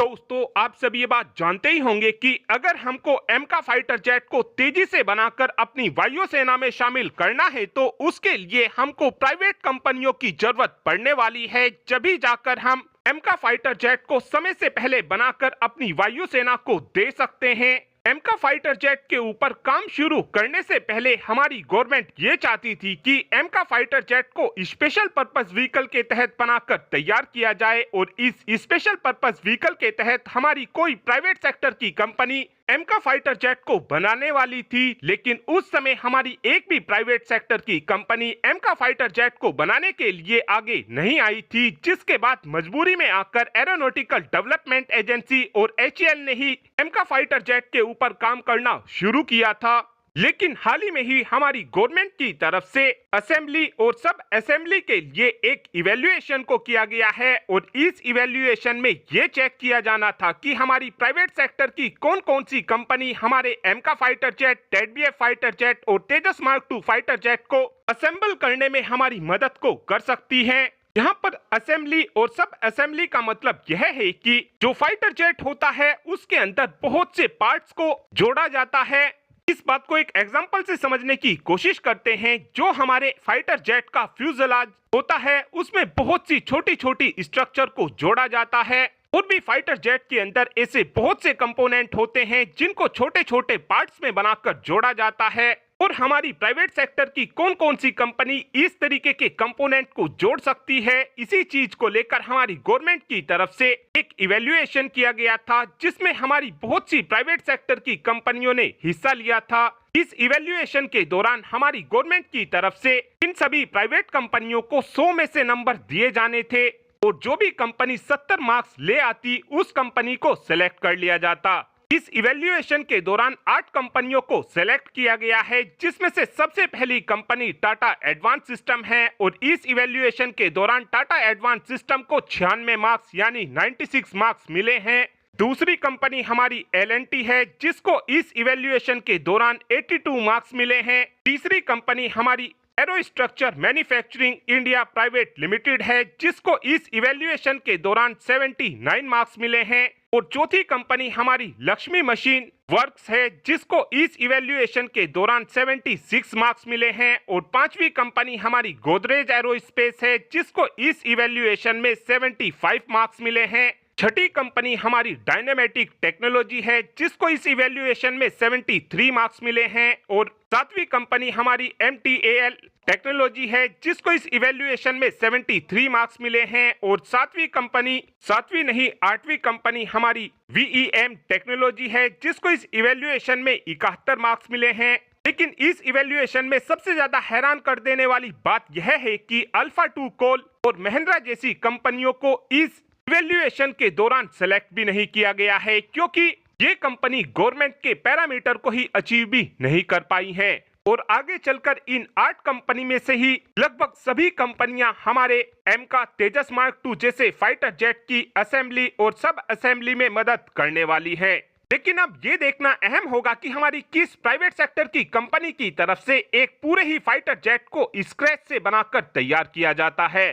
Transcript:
दोस्तों, आप सभी ये बात जानते ही होंगे कि अगर हमको एमका फाइटर जेट को तेजी से बनाकर अपनी वायुसेना में शामिल करना है तो उसके लिए हमको प्राइवेट कंपनियों की जरूरत पड़ने वाली है। जभी जाकर हम एमका फाइटर जेट को समय से पहले बनाकर अपनी वायुसेना को दे सकते हैं। एमका फाइटर जेट के ऊपर काम शुरू करने से पहले हमारी गवर्नमेंट ये चाहती थी कि एमका फाइटर जेट को स्पेशल पर्पस व्हीकल के तहत बनाकर तैयार किया जाए और इस स्पेशल पर्पस व्हीकल के तहत हमारी कोई प्राइवेट सेक्टर की कंपनी एमका फाइटर जेट को बनाने वाली थी, लेकिन उस समय हमारी एक भी प्राइवेट सेक्टर की कंपनी एमका फाइटर जेट को बनाने के लिए आगे नहीं आई थी, जिसके बाद मजबूरी में आकर एरोनॉटिकल डेवलपमेंट एजेंसी और एचएएल ने ही एमका फाइटर जेट के ऊपर काम करना शुरू किया था। लेकिन हाल ही में ही हमारी गवर्नमेंट की तरफ से असेंबली और सब असेंबली के लिए एक इवैल्यूएशन को किया गया है और इस इवैल्यूएशन में ये चेक किया जाना था कि हमारी प्राइवेट सेक्टर की कौन कौन सी कंपनी हमारे एमका फाइटर जेट, टेडबीएफ फाइटर जेट और तेजस मार्क 2 फाइटर जेट को असेंबल करने में हमारी मदद को कर सकती है। यहाँ पर असेंबली और सब असेंबली का मतलब यह है कि जो फाइटर जेट होता है उसके अंदर बहुत से पार्ट्स को जोड़ा जाता है। इस बात को एक एग्जांपल से समझने की कोशिश करते हैं। जो हमारे फाइटर जेट का फ्यूजलाज होता है उसमें बहुत सी छोटी छोटी स्ट्रक्चर को जोड़ा जाता है और भी फाइटर जेट के अंदर ऐसे बहुत से कंपोनेंट होते हैं जिनको छोटे छोटे पार्ट्स में बनाकर जोड़ा जाता है। और हमारी प्राइवेट सेक्टर की कौन कौन सी कंपनी इस तरीके के कंपोनेंट को जोड़ सकती है, इसी चीज को लेकर हमारी गवर्नमेंट की तरफ से एक इवैल्यूएशन किया गया था, जिसमें हमारी बहुत सी प्राइवेट सेक्टर की कंपनियों ने हिस्सा लिया था। इस इवैल्यूएशन के दौरान हमारी गवर्नमेंट की तरफ से इन सभी प्राइवेट कंपनियों को 100 में से नंबर दिए जाने थे और जो भी कंपनी 70 मार्क्स ले आती उस कंपनी को सिलेक्ट कर लिया जाता। इस इवैल्यूएशन के दौरान 8 कंपनियों को सिलेक्ट किया गया है, जिसमें से सबसे पहली कंपनी टाटा एडवांस सिस्टम है और इस इवैल्यूएशन के दौरान टाटा एडवांस सिस्टम को 96 मार्क्स यानी 96 मार्क्स मिले हैं। दूसरी कंपनी हमारी एल&टी है, जिसको इस इवैल्यूएशन के दौरान 82 मार्क्स मिले हैं। तीसरी कंपनी हमारी arrow structure manufacturing India private limited है, जिसको इस इवैल्यूएशन के दौरान 79 मार्क्स मिले हैं। और चौथी कंपनी हमारी लक्ष्मी मशीन वर्क्स है, जिसको इस इवैल्यूएशन के दौरान 76 मार्क्स मिले हैं। और पांचवी कंपनी हमारी गोदरेज एरोस्पेस है, जिसको इस इवैल्यूएशन में 75 मार्क्स मिले हैं। छठी कंपनी हमारी डायनेमेटिक टेक्नोलॉजी है, जिसको इस इवैल्यूएशन में 73 मार्क्स मिले हैं। और सातवीं कंपनी हमारी MTAL टेक्नोलॉजी है, जिसको इस इवैल्यूएशन में 73 मार्क्स मिले हैं। और आठवीं कंपनी हमारी VEM टेक्नोलॉजी है, जिसको इस इवैल्यूएशन में 71 मार्क्स मिले हैं। लेकिन इस इवैल्यूएशन में सबसे ज्यादा हैरान कर देने वाली बात यह है कि अल्फा 2 कोल और महिंद्रा जैसी कंपनियों को इस इवैल्यूएशन के दौरान सेलेक्ट भी नहीं किया गया है, क्योंकि ये कंपनी गवर्नमेंट के पैरामीटर को ही अचीव भी नहीं कर पाई है। और आगे चलकर इन 8 कंपनी में से ही लगभग सभी कंपनियां हमारे एमका तेजस मार्क 2 जैसे फाइटर जेट की असेंबली और सब असेंबली में मदद करने वाली है। लेकिन अब ये देखना अहम होगा कि हमारी किस प्राइवेट सेक्टर की कंपनी की तरफ से एक पूरे ही फाइटर जेट को स्क्रैच से बनाकर तैयार किया जाता है।